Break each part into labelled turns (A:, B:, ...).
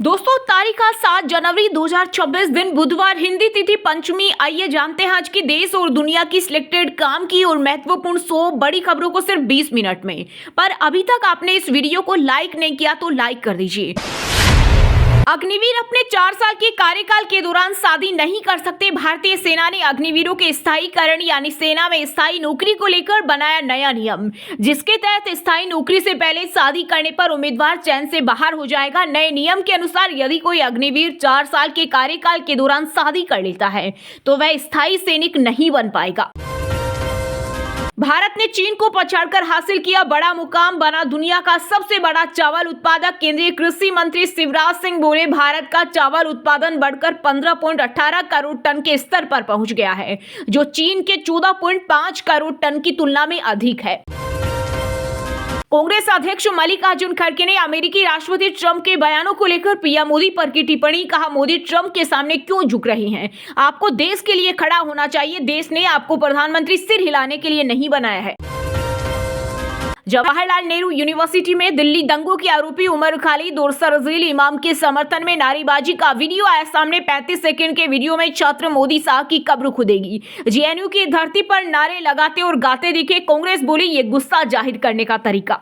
A: दोस्तों तारीख आज 7 जनवरी 2026 दिन बुधवार, हिंदी तिथि पंचमी। आइए जानते हैं आज की देश और दुनिया की सिलेक्टेड काम की और महत्वपूर्ण 100 बड़ी खबरों को सिर्फ 20 मिनट में। पर अभी तक आपने इस वीडियो को लाइक नहीं किया तो लाइक कर दीजिए। अग्निवीर अपने 4 साल के कार्यकाल के दौरान शादी नहीं कर सकते। भारतीय सेना ने अग्निवीरों के स्थायीकरण यानी सेना में स्थायी नौकरी को लेकर बनाया नया नियम, जिसके तहत स्थायी नौकरी से पहले शादी करने पर उम्मीदवार चयन से बाहर हो जाएगा। नए नियम के अनुसार यदि कोई अग्निवीर 4 साल के कार्यकाल के दौरान शादी कर लेता है तो वह स्थायी सैनिक नहीं बन पाएगा। भारत ने चीन को पछाड़कर हासिल किया बड़ा मुकाम, बना दुनिया का सबसे बड़ा चावल उत्पादक। केंद्रीय कृषि मंत्री शिवराज सिंह बोले, भारत का चावल उत्पादन बढ़कर 15.18 करोड़ टन के स्तर पर पहुंच गया है, जो चीन के 14.5 करोड़ टन की तुलना में अधिक है। कांग्रेस अध्यक्ष मल्लिकार्जुन खड़गे ने अमेरिकी राष्ट्रपति ट्रंप के बयानों को लेकर पीएम मोदी पर की टिप्पणी। कहा, मोदी ट्रंप के सामने क्यों झुक रहे हैं? आपको देश के लिए खड़ा होना चाहिए। देश ने आपको प्रधानमंत्री सिर हिलाने के लिए नहीं बनाया है। जवाहरलाल नेहरू यूनिवर्सिटी में दिल्ली दंगों के आरोपी उमर खालिद और शरजील इमाम के समर्थन में नारेबाजी का वीडियो आया सामने। 35 सेकंड के वीडियो में छात्र मोदी साहब की कब्र खुदेगी, जेएनयू की धरती पर नारे लगाते और गाते दिखे। कांग्रेस बोली, ये गुस्सा जाहिर करने का तरीका।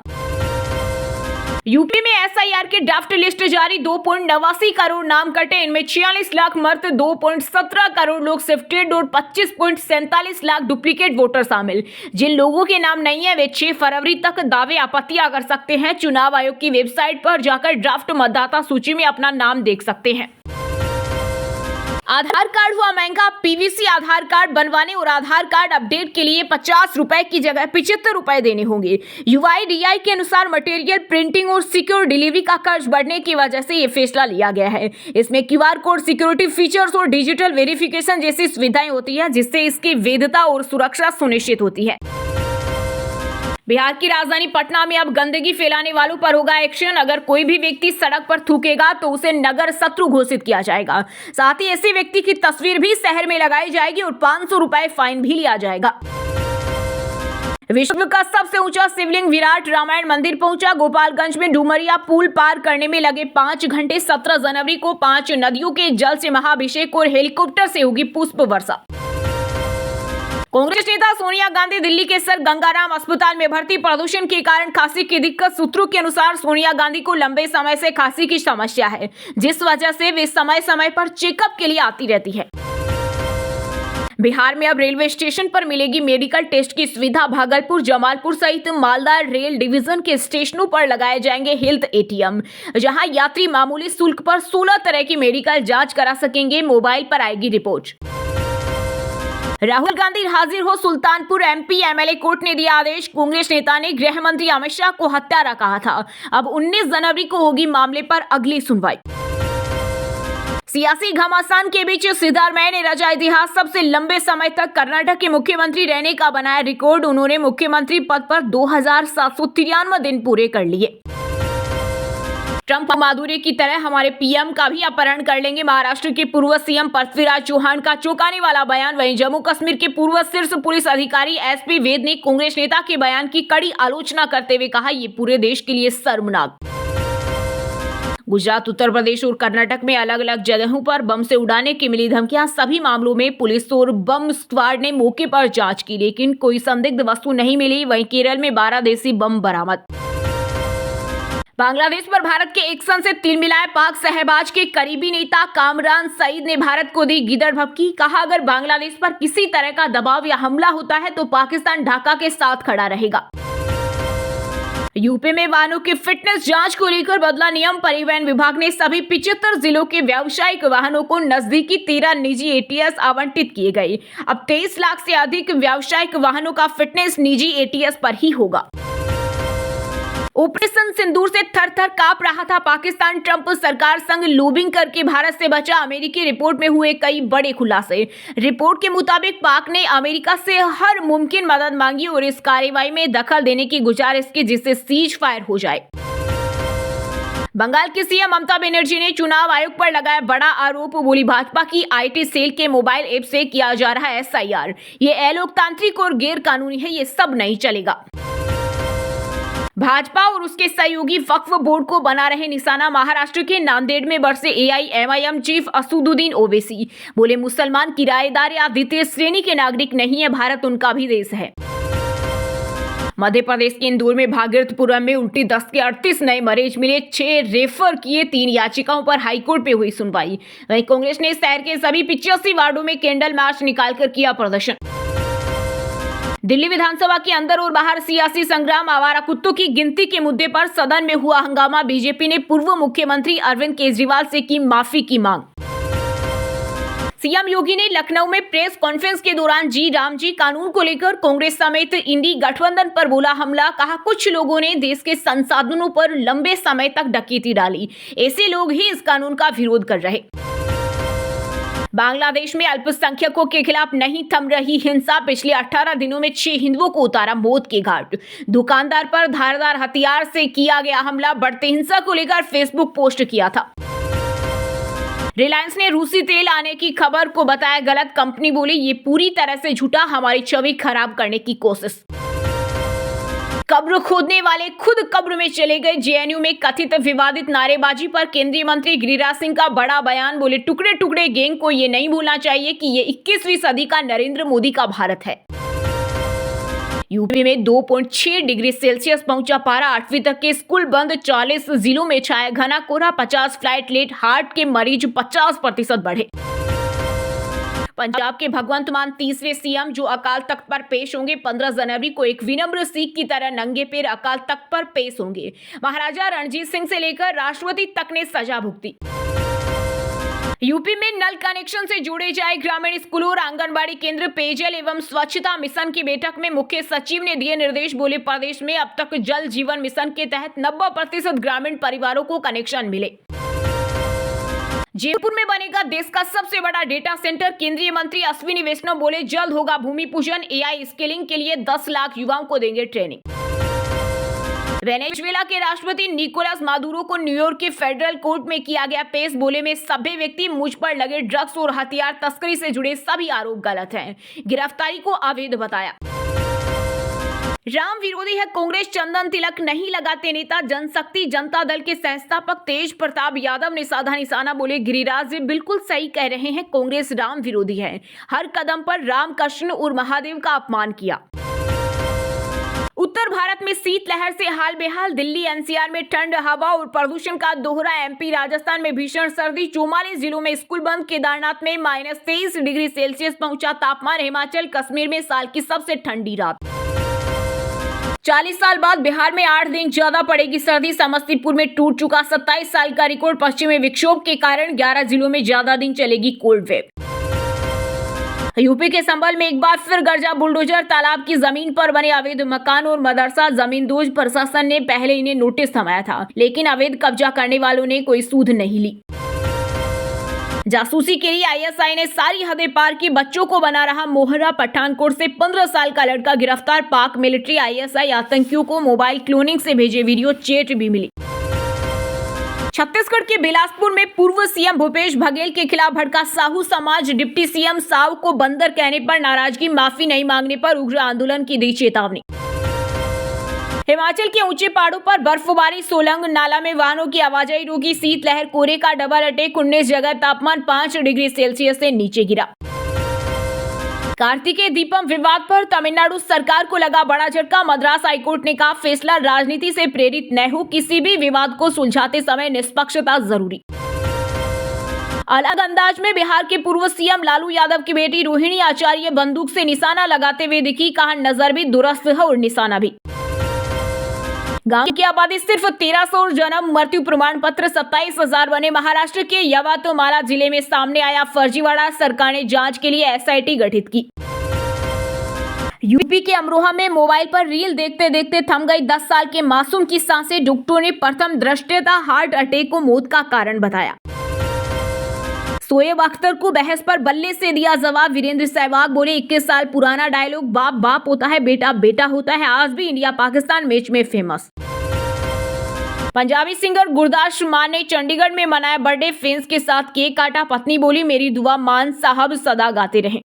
A: यूपी में एसआईआर के ड्राफ्ट लिस्ट जारी। 2.89 करोड़ नाम कटे, इनमें 46 लाख मर्द, 2.17 करोड़ लोग शिफ्टेड और 25.47 लाख डुप्लीकेट वोटर शामिल। जिन लोगों के नाम नहीं है वे 6 फरवरी तक दावे आपत्तियां कर सकते हैं। चुनाव आयोग की वेबसाइट पर जाकर ड्राफ्ट मतदाता सूची में अपना नाम देख सकते हैं। आधार कार्ड हुआ महंगा। पीवीसी आधार कार्ड बनवाने और आधार कार्ड अपडेट के लिए 50 रुपए की जगह 75 रुपए देने होंगे। यूआईडीआई के अनुसार मटेरियल प्रिंटिंग और सिक्योर डिलीवरी का खर्च बढ़ने की वजह से ये फैसला लिया गया है। इसमें क्यूआर कोड, सिक्योरिटी फीचर्स और डिजिटल वेरिफिकेशन जैसी सुविधाएं होती है, जिससे इसकी वैधता और सुरक्षा सुनिश्चित होती है। बिहार की राजधानी पटना में अब गंदगी फैलाने वालों पर होगा एक्शन। अगर कोई भी व्यक्ति सड़क पर थूकेगा तो उसे नगर शत्रु घोषित किया जाएगा। साथ ही ऐसे व्यक्ति की तस्वीर भी शहर में लगाई जाएगी और 500 रुपए फाइन भी लिया जाएगा। विश्व का सबसे ऊंचा शिवलिंग विराट रामायण मंदिर पहुंचा। गोपालगंज में डुमरिया पुल पार करने में लगे 5 घंटे। 17 जनवरी को 5 नदियों के जल से महाअभिषेक और हेलीकॉप्टर से होगी पुष्प वर्षा। कांग्रेस नेता सोनिया गांधी दिल्ली के सर गंगाराम अस्पताल में भर्ती। प्रदूषण के कारण खांसी की दिक्कत। सूत्रों के अनुसार सोनिया गांधी को लंबे समय से खांसी की समस्या है, जिस वजह से वे समय समय पर चेकअप के लिए आती रहती है। बिहार में अब रेलवे स्टेशन पर मिलेगी मेडिकल टेस्ट की सुविधा। भागलपुर, जमालपुर सहित मालदा रेल डिवीजन के स्टेशनों पर लगाए जाएंगे हेल्थ एटीएम, जहां यात्री मामूली शुल्क पर 16 तरह की मेडिकल जांच करा सकेंगे। मोबाइल पर आएगी रिपोर्ट। राहुल गांधी हाजिर हो सुल्तानपुर। एमपी एमएलए कोर्ट ने दिया आदेश। कांग्रेस नेता ने गृह मंत्री अमित शाह को हत्यारा कहा था। अब 19 जनवरी को होगी मामले पर अगली सुनवाई। सियासी घमासान के बीच सिद्धारमैया ने रचा इतिहास। सबसे लंबे समय तक कर्नाटक के मुख्यमंत्री रहने का बनाया रिकॉर्ड। उन्होंने मुख्यमंत्री पद पर 2793 दिन पूरे कर लिए। ट्रंप माधुरी की तरह हमारे पीएम का भी अपहरण कर लेंगे। महाराष्ट्र के पूर्व सीएम पृथ्वीराज चौहान का चौंकाने वाला बयान। वहीं जम्मू कश्मीर के पूर्व शीर्ष पुलिस अधिकारी एसपी वैद ने कांग्रेस नेता के बयान की कड़ी आलोचना करते हुए कहा, ये पूरे देश के लिए शर्मनाक। गुजरात, उत्तर प्रदेश और कर्नाटक में अलग अलग जगहों पर बम से उड़ाने की मिली धमकियां। सभी मामलों में पुलिस और बम स्क्वाड ने मौके पर जांच की, लेकिन कोई संदिग्ध वस्तु नहीं मिली। वहीं केरल में 12 देसी बम बरामद। बांग्लादेश पर भारत के एक्शन से तिल मिलाए पाक शहबाज के करीबी नेता कामरान सईद ने भारत को दी गिदड़ भभकी। कहा, अगर बांग्लादेश पर किसी तरह का दबाव या हमला होता है तो पाकिस्तान ढाका के साथ खड़ा रहेगा। यूपी में वाहनों की फिटनेस जांच को लेकर बदला नियम। परिवहन विभाग ने सभी 75 जिलों के व्यावसायिक वाहनों को नजदीकी 13 निजी एटीएस आवंटित किए गए। अब 23 लाख से अधिक व्यावसायिक वाहनों का फिटनेस निजी एटीएस पर ही होगा। ऑपरेशन सिंदूर से थर थर कांप रहा था पाकिस्तान। ट्रंप सरकार संग लॉबिंग करके भारत से बचा। अमेरिकी रिपोर्ट में हुए कई बड़े खुलासे। रिपोर्ट के मुताबिक पाक ने अमेरिका से हर मुमकिन मदद मांगी और इस कार्रवाई में दखल देने की गुजारिश की, जिससे सीज फायर हो जाए। बंगाल की सीएम ममता बनर्जी ने चुनाव आयोग पर लगाया बड़ा आरोप। बोली, भाजपा की आईटी सेल के मोबाइल ऐप से किया जा रहा है एसआईआर। ये अलोकतांत्रिक और गैर कानूनी है, ये सब नहीं चलेगा। भाजपा और उसके सहयोगी वक्फ बोर्ड को बना रहे निशाना। महाराष्ट्र के नांदेड़ में बरसे एआईएमआईएम चीफ असदुद्दीन ओवैसी बोले, मुसलमान किराएदार या द्वितीय श्रेणी के नागरिक नहीं है, भारत उनका भी देश है। मध्य प्रदेश के इंदौर में भागीरथपुरम में उल्टी दस्त के 38 नए मरीज मिले, 6 रेफर किए, 3 याचिकाओं पर हाईकोर्ट में हुई सुनवाई। वहीं कांग्रेस ने शहर के सभी 85 वार्डों में कैंडल मार्च निकालकर किया प्रदर्शन। दिल्ली विधानसभा के अंदर और बाहर सियासी संग्राम, आवारा कुत्तों की गिनती के मुद्दे पर सदन में हुआ हंगामा। बीजेपी ने पूर्व मुख्यमंत्री अरविंद केजरीवाल से की माफी की मांग। सीएम योगी ने लखनऊ में प्रेस कॉन्फ्रेंस के दौरान राम जी कानून को लेकर कांग्रेस समेत इंडी गठबंधन पर बोला हमला। कहा, कुछ लोगों ने देश के संसाधनों पर लंबे समय तक डकैती डाली, ऐसे लोग ही इस कानून का विरोध कर रहे। बांग्लादेश में अल्पसंख्यकों के खिलाफ नहीं थम रही हिंसा, पिछले 18 दिनों में 6 हिंदुओं को उतारा मौत के घाट। दुकानदार पर धारदार हथियार से किया गया हमला, बढ़ते हिंसा को लेकर फेसबुक पोस्ट किया था। रिलायंस ने रूसी तेल आने की खबर को बताया गलत, कंपनी बोली ये पूरी तरह से झूठा, हमारी छवि खराब करने की कोशिश। कब्र खोदने वाले खुद कब्र में चले गए, जेएनयू में कथित विवादित नारेबाजी पर केंद्रीय मंत्री गिरिराज सिंह का बड़ा बयान, बोले टुकड़े टुकड़े गैंग को ये नहीं भूलना चाहिए कि ये 21वीं सदी का नरेंद्र मोदी का भारत है। यूपी में 2.6 डिग्री सेल्सियस पहुंचा पारा, 8वीं तक के स्कूल बंद, 40 जिलों में छाया घना कोहरा, 50 फ्लाइट लेट, हार्ट के मरीज 50% बढ़े। पंजाब के भगवंत मान तीसरे सीएम जो अकाल तख्त पर पेश होंगे, 15 जनवरी को एक विनम्र सिख की तरह नंगे पैर अकाल तख्त पर पेश होंगे। महाराजा रणजीत सिंह से लेकर राष्ट्रपति तक ने सजा भुगती। यूपी में नल कनेक्शन से जोड़े जाए ग्रामीण स्कूलों और आंगनबाड़ी केंद्र, पेयजल एवं स्वच्छता मिशन की बैठक में मुख्य सचिव ने दिए निर्देश, बोले प्रदेश में अब तक जल जीवन मिशन के तहत 90% ग्रामीण परिवारों को कनेक्शन मिले। जयपुर में बनेगा देश का सबसे बड़ा डेटा सेंटर, केंद्रीय मंत्री अश्विनी वैष्णव बोले जल्द होगा भूमि पूजन, एआई स्किलिंग के लिए 10 लाख युवाओं को देंगे ट्रेनिंग। वेनेजुएला के राष्ट्रपति निकोलस मादुरो को न्यूयॉर्क के फेडरल कोर्ट में किया गया पेश, बोले में सभ्य व्यक्ति मुझ पर लगे ड्रग्स और हथियार तस्करी से जुड़े सभी आरोप गलत हैं, गिरफ्तारी को अवैध बताया। राम विरोधी है कांग्रेस, चंदन तिलक नहीं लगाते नेता, जनशक्ति जनता दल के संस्थापक तेज प्रताप यादव ने साधा निशाना, बोले गिरिराज बिल्कुल सही कह रहे हैं, कांग्रेस राम विरोधी है, हर कदम पर राम कृष्ण और महादेव का अपमान किया। उत्तर भारत में शीतलहर से हाल बेहाल, दिल्ली एनसीआर में ठंड हवा और प्रदूषण का दोहरा, एमपी राजस्थान में भीषण सर्दी, 44 जिलों में स्कूल बंद, केदारनाथ में -23 डिग्री सेल्सियस पहुंचा तापमान, हिमाचल कश्मीर में साल की सबसे ठंडी रात। 40 साल बाद बिहार में 8 दिन ज्यादा पड़ेगी सर्दी, समस्तीपुर में टूट चुका 27 साल का रिकॉर्ड, पश्चिमी विक्षोभ के कारण 11 जिलों में ज्यादा दिन चलेगी कोल्ड वेव। यूपी के संभल में एक बार फिर गरजा बुलडोजर, तालाब की जमीन पर बने अवैध मकान और मदरसा जमींदोज, प्रशासन ने पहले इन्हें नोटिस थमाया था, लेकिन अवैध कब्जा करने वालों ने कोई सूद नहीं ली। जासूसी के लिए आईएसआई ने सारी हदें पार की, बच्चों को बना रहा मोहरा, पठानकोट से 15 साल का लड़का गिरफ्तार, पाक मिलिट्री आईएसआई आतंकियों को मोबाइल क्लोनिंग से भेजे वीडियो चैट भी मिली। छत्तीसगढ़ के बिलासपुर में पूर्व सीएम भूपेश बघेल के खिलाफ भड़का साहू समाज, डिप्टी सीएम साव को बंदर कहने पर नाराजगी, माफी नहीं मांगने पर उग्र आंदोलन की दी चेतावनी। हिमाचल के ऊंचे पहाड़ों पर बर्फबारी, सोलंग नाला में वाहनों की आवाजाही रोकी, शीतलहर, कोहरे का डबल अटैक, 19 जगह तापमान 5 डिग्री सेल्सियस से नीचे गिरा। कार्तिकेय दीपम विवाद पर तमिलनाडु सरकार को लगा बड़ा झटका, मद्रास हाईकोर्ट ने कहा फैसला राजनीति से प्रेरित न हो, किसी भी विवाद को सुलझाते समय निष्पक्षता जरूरी। अलग अंदाज में बिहार के पूर्व सीएम लालू यादव की बेटी रोहिणी आचार्य बंदूक से निशाना लगाते हुए दिखी, कहा नजर भी दुरुस्त है और निशाना भी। गांव की आबादी सिर्फ 1300 और जन्म मृत्यु प्रमाण पत्र 27,000 बने। महाराष्ट्र के यवतमाल जिले में सामने आया फर्जीवाड़ा, सरकार ने जांच के लिए एसआईटी गठित की। यूपी के अमरोहा में मोबाइल पर रील देखते देखते थम गई 10 साल के मासूम की सांसें, डॉक्टरों ने प्रथम दृष्टया हार्ट अटैक को मौत का कारण बताया। शोएब अख्तर को बहस पर बल्ले से दिया जवाब, वीरेंद्र सहवाग बोले 21 साल पुराना डायलॉग, बाप बाप होता है, बेटा बेटा होता है, आज भी इंडिया पाकिस्तान मैच में फेमस। पंजाबी सिंगर गुरदास मान ने चंडीगढ़ में मनाया बर्थडे, फैंस के साथ केक काटा, पत्नी बोली मेरी दुआ मान साहब सदा गाते रहें।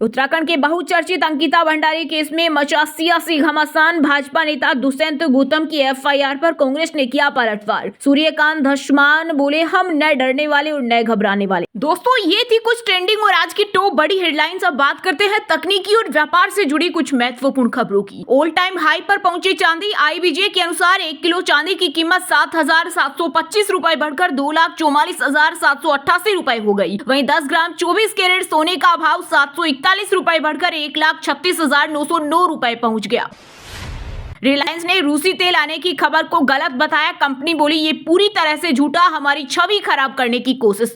A: उत्तराखंड के बहुचर्चित अंकिता भंडारी केस में मचा सियासी घमासान। भाजपा नेता दुष्यंत गौतम की एफआईआर पर कांग्रेस ने किया पलटवार। सूर्यकांत धस्मान बोले, हम न डरने वाले और न घबराने वाले। दोस्तों, ये थी कुछ ट्रेंडिंग और आज की टॉप बड़ी हेडलाइंस। अब बात करते हैं तकनीकी और व्यापार से जुड़ी कुछ महत्वपूर्ण खबरों की। ऑल टाइम हाई पर पहुंची चांदी। आईबीजे के अनुसार 1 किलो चांदी की कीमत 7,725 रुपए बढ़कर 2,44,788 रुपए हो गई। वहीं 10 ग्राम 24 कैरेट सोने का भाव 741 रुपए बढ़कर 1,36,909 रुपए पहुंच गया। रिलायंस ने रूसी तेल आने की खबर को गलत बताया। कंपनी बोली, ये पूरी तरह से झूठा, हमारी छवि खराब करने की कोशिश।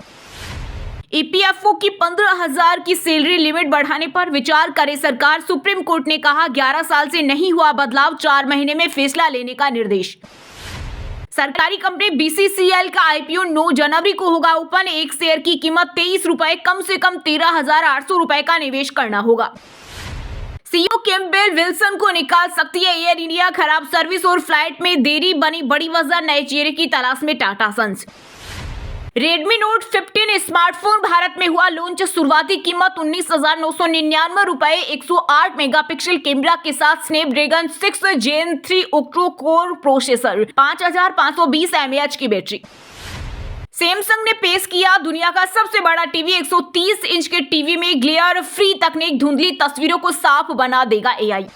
A: ईपीएफओ की 15,000 की सैलरी लिमिट बढ़ाने पर विचार करे सरकार। सुप्रीम कोर्ट ने कहा, 11 साल से नहीं हुआ बदलाव, 4 महीने में फैसला लेने का निर्देश। सरकारी कंपनी बीसीसीएल का आईपीओ 9 जनवरी को होगा ओपन। एक शेयर की कीमत 23 रुपए, कम से कम 13,800 रुपए का निवेश करना होगा। सीईओ कैम्पबेल विल्सन को निकाल सकती है एयर इंडिया। खराब सर्विस और फ्लाइट में देरी बनी बड़ी वजह। नए चेहरे की तलाश में Tata Sons. Redmi note 15 smartphone Bharat में हुआ लॉन्च। शुरुआती कीमत 19,999 रुपए। 108 मेगापिक्सल कैमरा के साथ Snapdragon 6 Gen 3 octo core processor, 5,520 mAh की बैटरी। सैमसंग ने पेश किया दुनिया का सबसे बड़ा टीवी। 130 इंच के टीवी में ग्लेयर फ्री तकनीक, धुंधली तस्वीरों को साफ बना देगा एआई।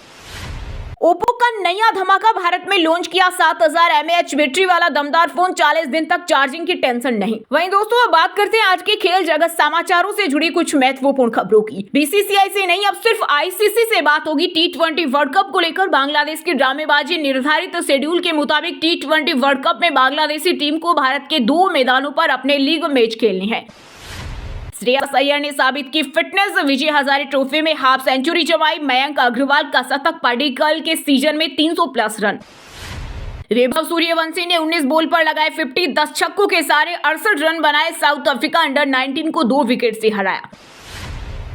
A: ओप्पो का नया धमाका भारत में लॉन्च किया। 7,000 mAh बैटरी वाला दमदार फोन, 40 दिन तक चार्जिंग की टेंशन नहीं। वहीं दोस्तों, अब बात करते हैं आज के खेल जगत समाचारों से जुड़ी कुछ महत्वपूर्ण खबरों की। बीसीसीआई से नहीं, अब सिर्फ आईसीसी से बात होगी। T20 वर्ल्ड कप को लेकर बांग्लादेश की ड्रामेबाजी। निर्धारित शेड्यूल के मुताबिक T20 वर्ल्ड कप में बांग्लादेशी टीम को भारत के 2 मैदानों पर अपने लीग मैच खेलने हैं। श्रेयस अय्यर ने साबित की फिटनेस। विजय हजारे ट्रॉफी में हाफ सेंचुरी जमाई। मयंक अग्रवाल का शतक, पार्टिकल के सीजन में 300 प्लस रन। वैभव सूर्यवंशी ने 19 बॉल पर लगाए 50, 10 छक्कों के सारे 68 रन बनाए। साउथ अफ्रीका अंडर 19 को 2 विकेट से हराया।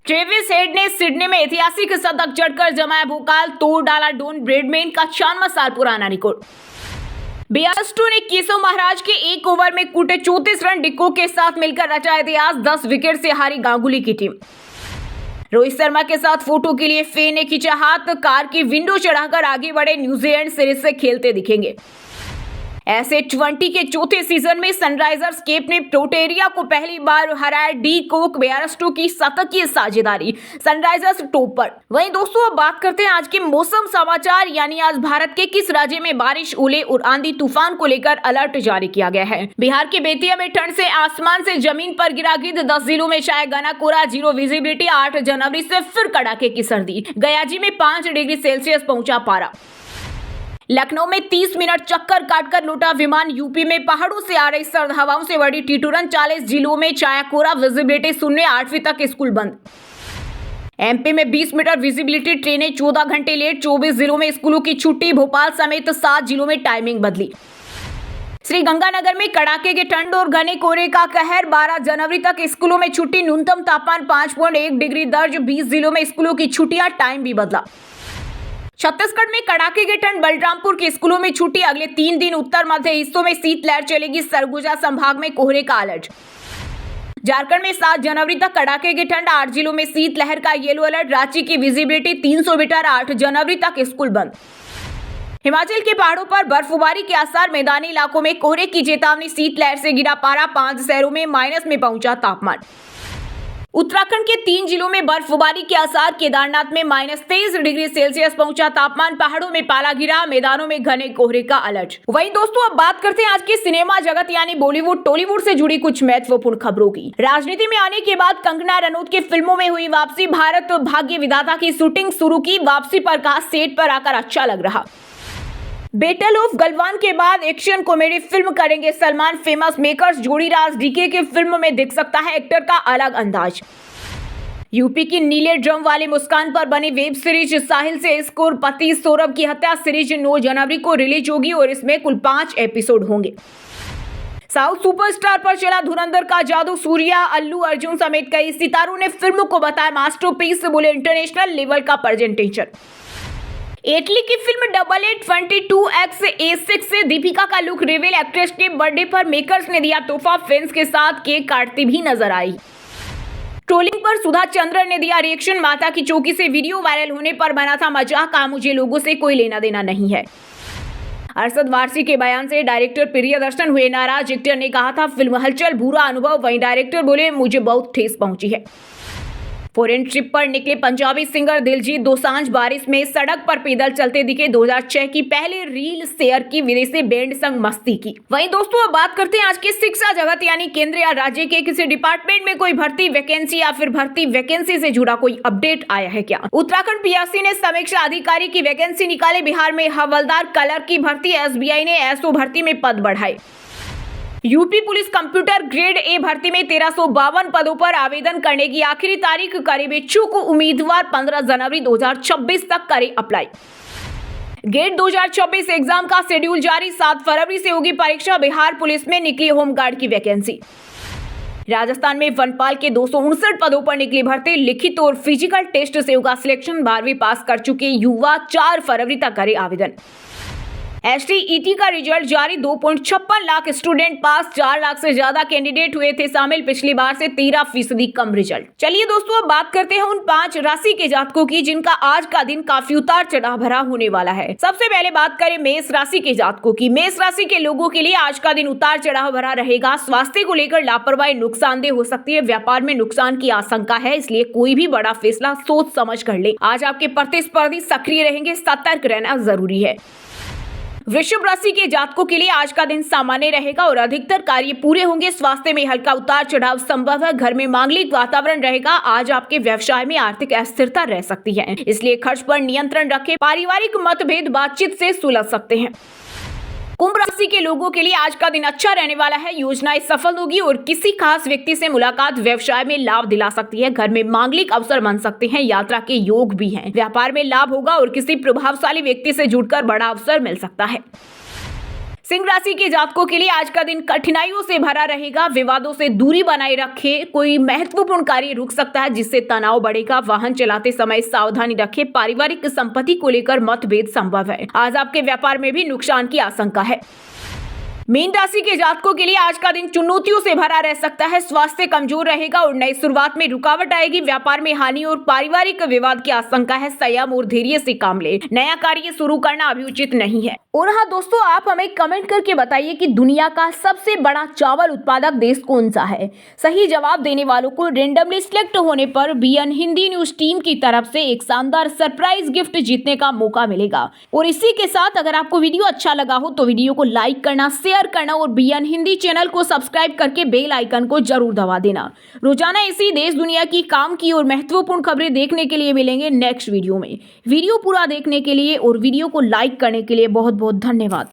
A: ट्रेविस हेड ने सिडनी में ऐतिहासिक शतक जड़कर जमाया भूकाल, तोड़ डाला डॉन ब्रैडमैन का 96 साल पुराना रिकॉर्ड। बेयरस्टो ने केशव महाराज के 1 ओवर में कूटे 34 रन। डिक्को के साथ मिलकर रचा इतिहास। 10 विकेट से हारी गांगुली की टीम। रोहित शर्मा के साथ फोटो के लिए फैन ने खींचा हाथ। कार की विंडो चढ़ाकर आगे बढ़े। न्यूजीलैंड सीरीज से खेलते दिखेंगे। ऐसे 20 के चौथे सीजन में सनराइजर्स कैप ने प्रोटेरिया को पहली बार हराया। डी कोक बेयरस्टो की शतकीय साझेदारी, सनराइजर्स टॉप पर। वहीं दोस्तों, अब बात करते हैं आज के मौसम समाचार। यानी आज भारत के किस राज्य में बारिश, ओले और आंधी तूफान को लेकर अलर्ट जारी किया गया है। बिहार के बेतिया में ठंड से आसमान से जमीन पर गिरा गिद्ध। 10 जिलों में छाया घना कोहरा, 0 विजिबिलिटी। 8 जनवरी से फिर कड़ाके की सर्दी। गयाजी में 5 डिग्री सेल्सियस पहुंचा पारा। लखनऊ में 30 मिनट चक्कर काटकर लौटा विमान। यूपी में पहाड़ों से आ रही सर्द हवाओं से बढ़ी ठिठुरन। 40 जिलों में छाया कोहरा, विजिबिलिटी शून्य। 8वीं तक स्कूल बंद। एमपी में 20 मीटर विजिबिलिटी, ट्रेनें 14 घंटे लेट। 24 जिलों में स्कूलों की छुट्टी। भोपाल समेत 7 जिलों में टाइमिंग बदली। श्रीगंगानगर में कड़ाके की ठंड और घने कोहरे का कहर। 12 जनवरी तक स्कूलों में छुट्टी। न्यूनतम तापमान 5.1 डिग्री दर्ज। 20 जिलों में स्कूलों की छुट्टियां, टाइम भी बदला। छत्तीसगढ़ में कड़ाके की ठंड। बलरामपुर के स्कूलों में छुट्टी। अगले 3 दिन उत्तर मध्य हिस्सों में शीतलहर चलेगी। सरगुजा संभाग में कोहरे का अलर्ट। झारखंड में 7 जनवरी तक कड़ाके की ठंड। 8 जिलों में शीतलहर का येलो अलर्ट। रांची की विजिबिलिटी 300 मीटर। 8 जनवरी तक स्कूल बंद। हिमाचल के पहाड़ों पर बर्फबारी के आसार। मैदानी इलाकों में कोहरे की चेतावनी। शीतलहर से गिरा पारा। 5 शहरों में माइनस में पहुंचा तापमान। उत्तराखंड के 3 जिलों में बर्फबारी के आसार। केदारनाथ में -23 डिग्री सेल्सियस पहुंचा तापमान। पहाड़ों में पाला गिरा। मैदानों में घने कोहरे का अलर्ट। वहीं दोस्तों, अब बात करते हैं आज के सिनेमा जगत यानी बॉलीवुड टॉलीवुड से जुड़ी कुछ महत्वपूर्ण खबरों की। राजनीति में आने के बाद कंगना रनौत की फिल्मों में हुई वापसी। भारत भाग्य विधाता की शूटिंग शुरू की। वापसी पर कहा, सेट पर आकर अच्छा लग रहा। बैटल ऑफ गलवान के बाद एक्शन कॉमेडी फिल्म करेंगे सलमान। फेमस मेकर्स जोड़ीराज डीके की फिल्म में दिख सकता है एक्टर का अलग अंदाज। यूपी की नीले ड्रम वाली मुस्कान पर बनी वेब सीरीज साहिल से स्कोर पति सौरभ की हत्या सीरीज 9 जनवरी को रिलीज होगी और इसमें कुल 5 एपिसोड होंगे। साउथ सुपरस्टार पर चला धुरंधर का जादू। सूर्या, अल्लू अर्जुन समेत कई सितारों ने फिल्म को बताया मास्टरपीस। बोले, इंटरनेशनल लेवल का प्रेजेंटेशन। एटली की फिल्म 882XA6 से दीपिका का लुक रिवील। एक्ट्रेस के बर्थडे पर मेकर्स ने दिया तोहफा। फैंस के साथ केक काटती भी नजर आई। ट्रोलिंग पर सुधा चंद्रन ने दिया रिएक्शन। माता की चौकी से वीडियो वायरल होने पर बना था मजाक, कहा मुझे लोगों से कोई लेना देना नहीं है। अरशद वारसी के बयान से डायरेक्टर प्रियदर्शन हुए नाराज। एक्टर ने कहा था फिल्म हलचल बुरा अनुभव, वहीं डायरेक्टर बोले मुझे बहुत ठेस पहुंची है। फॉरेन ट्रिप पर निकले पंजाबी सिंगर दिलजीत दोसांझ बारिश में सड़क पर पैदल चलते दिखे। 2006 की पहली रील शेयर की विदेशी बैंड संग मस्ती की। वहीं दोस्तों अब बात करते हैं आज के शिक्षा जगत यानी केंद्र या राज्य के किसी डिपार्टमेंट में कोई भर्ती वैकेंसी या फिर भर्ती वैकेंसी से जुड़ा कोई अपडेट आया है क्या। उत्तराखंड पीआरसी ने समीक्षा अधिकारी की वैकेंसी निकाले। बिहार में हवलदार कलर की भर्ती। एसबीआई ने एसओ भर्ती में पद बढ़ाए। UP police computer grade A भर्ती में 1352 पदों पर आवेदन करने की आखिरी तारीख। करीब इच्छुक उम्मीदवार 15 जनवरी 2026 तक करें अप्लाई। गेट 2024 एग्जाम का शेड्यूल जारी। 7 फरवरी से होगी परीक्षा। बिहार पुलिस में निकली होमगार्ड की वैकेंसी। राजस्थान में वनपाल के 259 पदों पर निकली भर्ती। लिखित और फिजिकल टेस्ट से होगा सिलेक्शन। 12वीं पास कर चुके युवा 4 फरवरी तक करें आवेदन। एसटीईटी का रिजल्ट जारी। 2.56 लाख स्टूडेंट पास। 4 लाख से ज्यादा कैंडिडेट हुए थे शामिल। पिछली बार से 13% कम रिजल्ट। चलिए दोस्तों अब बात करते हैं उन 5 राशि के जातकों की जिनका आज का दिन काफी उतार चढ़ाव भरा होने वाला है। सबसे पहले बात करें मेष राशि के जातकों की। मेष राशि के लोगों के लिए आज का दिन उतार चढ़ाव भरा रहेगा। स्वास्थ्य को लेकर लापरवाही नुकसानदेह हो सकती है। व्यापार में नुकसान की आशंका है, इसलिए कोई भी बड़ा फैसला सोच समझ कर ले। आज आपके प्रतिस्पर्धी सक्रिय रहेंगे, सतर्क रहना जरूरी है। वृषभ राशि के जातकों के लिए आज का दिन सामान्य रहेगा और अधिकतर कार्य पूरे होंगे। स्वास्थ्य में हल्का उतार चढ़ाव संभव है। घर में मांगलिक वातावरण रहेगा। आज आपके व्यवसाय में आर्थिक अस्थिरता रह सकती है, इसलिए खर्च पर नियंत्रण रखें। पारिवारिक मतभेद बातचीत से सुलझ सकते हैं। कुंभ राशि के लोगों के लिए आज का दिन अच्छा रहने वाला है। योजनाएं सफल होगी और किसी खास व्यक्ति से मुलाकात व्यवसाय में लाभ दिला सकती है। घर में मांगलिक अवसर बन सकते हैं। यात्रा के योग भी हैं। व्यापार में लाभ होगा और किसी प्रभावशाली व्यक्ति से जुड़कर बड़ा अवसर मिल सकता है। सिंह राशि के जातकों के लिए आज का दिन कठिनाइयों से भरा रहेगा। विवादों से दूरी बनाए रखें। कोई महत्वपूर्ण कार्य रुक सकता है जिससे तनाव बढ़ेगा। वाहन चलाते समय सावधानी रखें। पारिवारिक संपत्ति को लेकर मतभेद संभव है। आज आपके व्यापार में भी नुकसान की आशंका है। मीन राशि के जातकों के लिए आज का दिन चुनौतियों से भरा रह सकता है। स्वास्थ्य कमजोर रहेगा और नई शुरुआत में रुकावट आएगी। व्यापार में हानि और पारिवारिक विवाद की आशंका है। संयम और धैर्य से काम ले। नया कार्य शुरू करना अभी उचित नहीं है। और हाँ दोस्तों, आप हमें कमेंट करके बताइए कि दुनिया का सबसे बड़ा चावल उत्पादक देश कौन सा है। सही जवाब देने वालों को रेंडमली सिलेक्ट होने पर बीएन हिंदी न्यूज टीम की तरफ से एक शानदार सरप्राइज गिफ्ट जीतने का मौका मिलेगा। और इसी के साथ अगर आपको वीडियो अच्छा लगा हो तो वीडियो को लाइक करना, शेयर करना और बीएन हिंदी चैनल को सब्सक्राइब करके बेल आइकन को जरूर दबा देना। रोजाना इसी देश दुनिया की काम की और महत्वपूर्ण खबरें देखने के लिए मिलेंगे नेक्स्ट वीडियो में। वीडियो पूरा देखने के लिए और वीडियो को लाइक करने के लिए बहुत बहुत धन्यवाद।